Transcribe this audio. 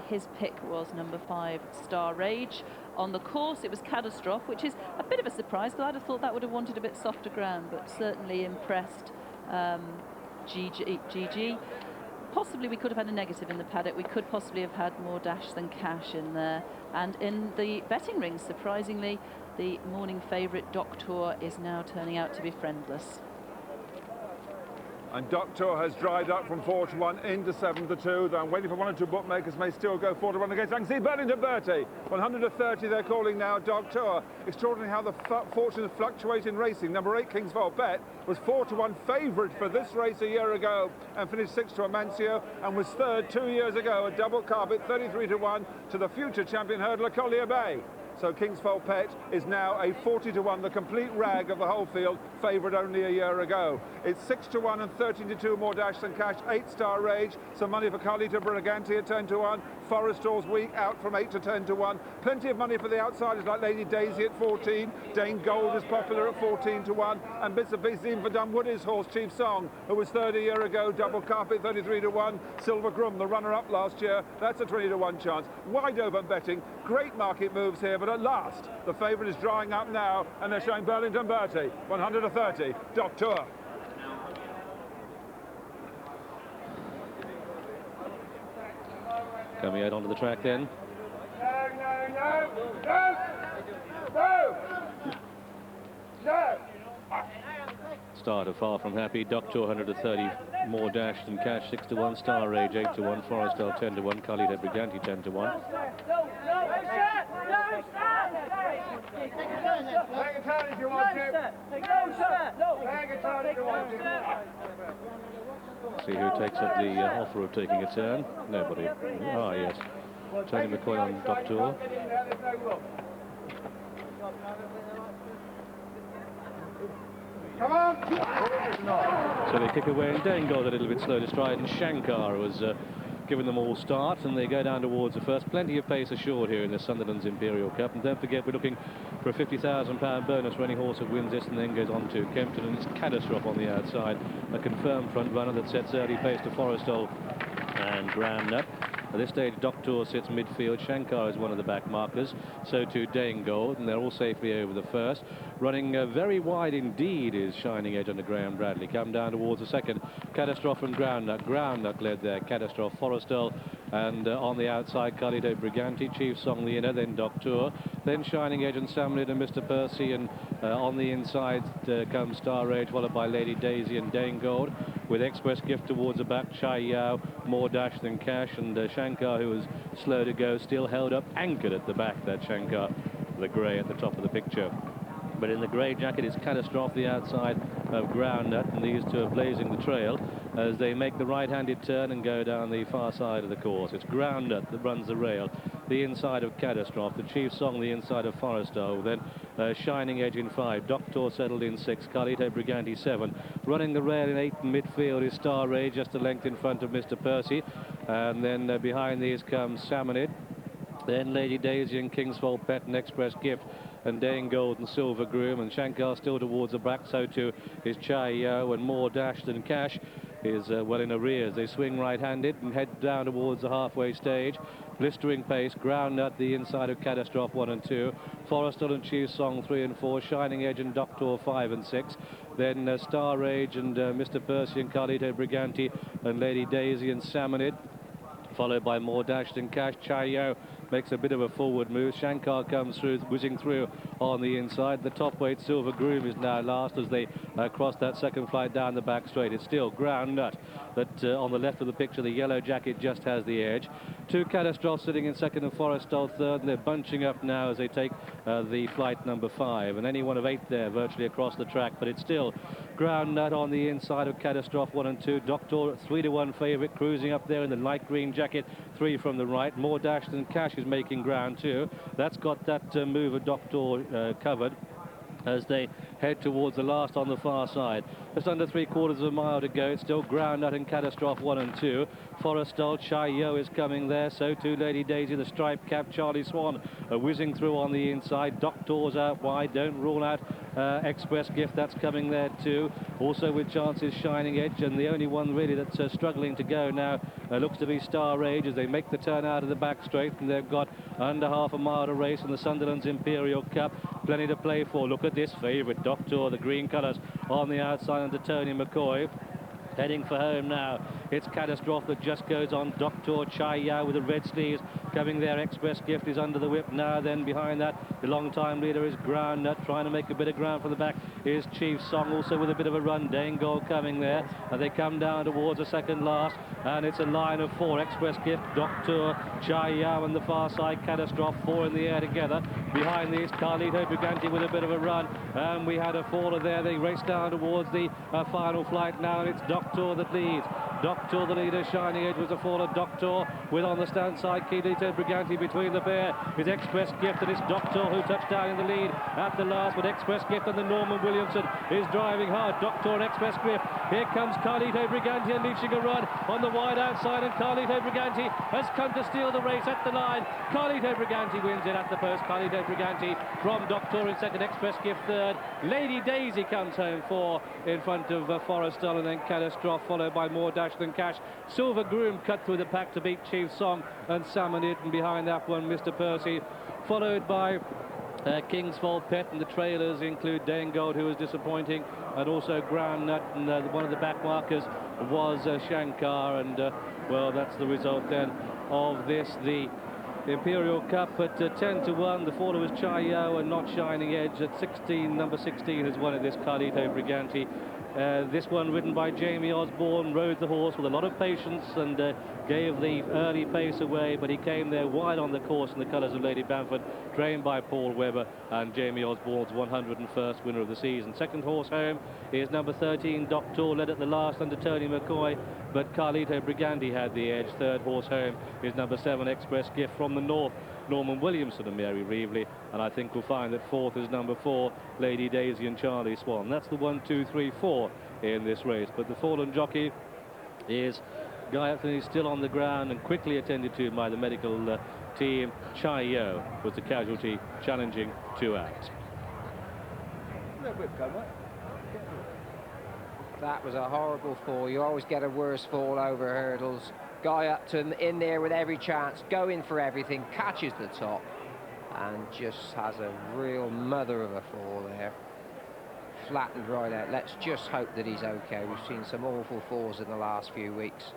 his pick was number 5, Star Rage. On the course, it was Catastrophe, which is a bit of a surprise, because I'd have thought that would have wanted a bit softer ground, but certainly impressed GG. Possibly we could have had a negative in the paddock. We could possibly have had more dash than cash in there. And in the betting rings, surprisingly, the morning favourite Doctoor is now turning out to be friendless. And Doctoor has dried up from 4 to 1 into 7 to 2. Though I'm waiting for 1 or 2 bookmakers may still go 4 to 1 against. I can see Burlington Bertie. 130 they're calling now Doctoor. Extraordinary how the fortunes fluctuate in racing. Number 8 Kingsfold Bet was 4 to 1 favourite for this race a year ago and finished 6 to Amancio and was third 2 years ago. A double carpet 33 to 1 to the future champion hurdler Collier Bay. So Kingsfold Pet is now a 40 to 1, the complete rag of the whole field, favourite only a year ago. It's 6 to 1 and 13 to 2 more dash than cash. 8 Star Rage, some money for Carlito Brigante at 10 to 1. Forrestal's weak out from 8 to 10 to 1. Plenty of money for the outsiders like Lady Daisy at 14. Dane Gold is popular at 14 to 1. And bits and pieces even for Dunwoody's horse Chief Song, who was third a year ago. Double carpet 33 to 1. Silver Groom, the runner-up last year, that's a 20 to 1 chance. Wide open betting, great market moves here, but at last the favourite is drying up now, and they're showing Burlington Bertie 130 Doctoor. Coming out onto the track then. Starter far from happy. Doctoor 130 more dash than cash. 6 to 1. Star Rage 8 to 1. Forrestal 10 to 1. Carlito Brigante 10 to 1. See who takes up the offer of taking a turn. Nobody. Ah, yes. Tony McCoy on Doctoor. Come on! So they kick away, and Dane Gold a little bit slow to stride, and Shankar was giving them all start, and they go down towards the first. Plenty of pace assured here in the Sunderland's Imperial Cup, and don't forget we're looking for a £50,000 bonus for any horse that wins this and then goes on to Kempton, and it's Catastrophe on the outside, a confirmed front runner that sets early pace to Forrestal and Grand Nut. At this stage, Doctoor sits midfield. Shankar is one of the back markers. So too Dane Gold, and they're all safely over the first. Running very wide indeed is Shining Edge under Graham Bradley. Come down towards the second. Catastrophe and Ground Nut. Ground Nut led there. Catastrophe, Forrestal, and on the outside, Carlito Brigante. Chief Song the inner, then Doctoor. Then Shining Edge and Samlid and Mr. Percy, and on the inside comes Star Rage, followed by Lady Daisy and Dane Gold, with Express Gift towards the back. Chai Yao, more dash than cash, and Shankar, who was slow to go, still held up, anchored at the back, that Shankar, the grey at the top of the picture. But in the grey jacket is Catastrophe, the outside of Ground Nut, and these two are blazing the trail as they make the right-handed turn and go down the far side of the course. It's Ground Nut that runs the rail, the inside of Catastrophe, the Chief Song the inside of Forrestal, then Shining Edge in 5, Doctoor settled in 6, Carlito Brigante 7, running the rail in 8 in midfield is Star Rage, just a length in front of Mr. Percy, and then behind these comes Salmonid, then Lady Daisy and Kingsfold Pet and Express Gift, and Dane Gold and Silver Groom, and Shankar still towards the back, so too is Chai Yao, and more dash than cash is well in arrears. They swing right-handed and head down towards the halfway stage. Blistering pace, Ground Nut the inside of Catastrophe 1 and 2, Forrestal and Chief Song 3 and 4, Shining Edge and Doctoor 5 and 6, then Star Rage and Mr. Percy and Carlito Brigante and Lady Daisy and Salmonid, followed by more dash than cash. Chai Yao makes a bit of a forward move. Shankar comes through, whizzing through on the inside. The top weight Silver Groom is now last as they cross that second flight down the back straight. It's still Ground Nut that on the left of the picture, the yellow jacket just has the edge. 2 Catastrophes sitting in second and Forrestal third, and they're bunching up now as they take the flight number 5, and any one of 8 there virtually across the track, but it's still Ground Nut on the inside of Catastrophe 1 and 2. Doctoor 3 to 1 favourite, cruising up there in the light green jacket, 3 from the right. More dash than cash is making ground too. That's got that move of Doctoor covered as they head towards the last on the far side. Just under 3/4 of a mile to go. It's still Ground Nut and Catastrophe 1 and 2. Forrestal, Chai Yo is coming there. So too Lady Daisy, the striped cap, Charlie Swan whizzing through on the inside. Doctor's out wide. Don't rule out Express Gift, that's coming there too. Also with chances Shining Edge, and the only one really that's struggling to go now looks to be Star Rage as they make the turn out of the back straight, and they've got under half a mile to race in the Sunderland's Imperial Cup. Plenty to play for. Look at this favourite, Doctor, the green colours on the outside under Tony McCoy. Heading for home now. It's Catastrophe that just goes on. Doctor, Chai Yao with the red sleeves coming there. Express Gift is under the whip now. Then behind that, the long-time leader is Ground Nut, trying to make a bit of ground from the back is Chief Song, also with a bit of a run. Dangol coming there, and they come down towards the second last, and it's a line of 4. Express Gift, Doctor, Chai Yao on the far side, Catastrophe, 4 in the air together. Behind these, Carlito, Brigante with a bit of a run, and we had a faller there. They race down towards the final flight now, and it's Doctor that leads. Doctor, the leader, Shining Edge was a faller. Doctor with on the stand side, Carlito, Brigante between the pair is Express Gift, and it's Doctor who touched down in the lead at the last, but Express Gift and the Norman Williamson is driving hard. Doctor and Express Gift. Here comes Carlito, Brigante unleashing a run on the wide outside, and Carlito Brigante has come to steal the race at the line. Carlito Brigante wins it at the post. Carlito Brigante from Doctor in second, Express Gift third. Lady Daisy comes home 4 in front of Forrestal, and then Catastrophe followed by More Dash Than Cash. Silver Groom cut through the pack to beat Chief Song and Salmon It, and behind that one Mr. Percy, followed by Kingsfold Pet, and the trailers include Dangold, who was disappointing, and also Ground Nut, and one of the back markers was Shankar, and well, that's the result then of this, the Imperial Cup at 10 to 1. The faller was Chai Yao and not Shining Edge. At 16, number 16 has won it, this Carlito Brigante. This one ridden by Jamie Osborne, rode the horse with a lot of patience and gave the early pace away, but he came there wide on the course in the colours of Lady Bamford, trained by Paul Webber, and Jamie Osborne's 101st winner of the season. Second horse home is number 13, Doctor, led at the last under Tony McCoy, but Carlito Brigante had the edge. Third horse home is number 7, Express Gift from the north, Norman Williamson and Mary Reevely, and I think we'll find that fourth is number 4, Lady Daisy and Charlie Swan. That's the 1, 2, 3, 4 in this race, but the fallen jockey is Guy Anthony, still on the ground and quickly attended to by the medical team. Chai Yo was the casualty, challenging 2 out. That was a horrible fall. You always get a worse fall over hurdles. Guy Upton in there with every chance, going for everything, catches the top, and just has a real mother of a fall there. Flattened right out. Let's just hope that he's okay. We've seen some awful falls in the last few weeks.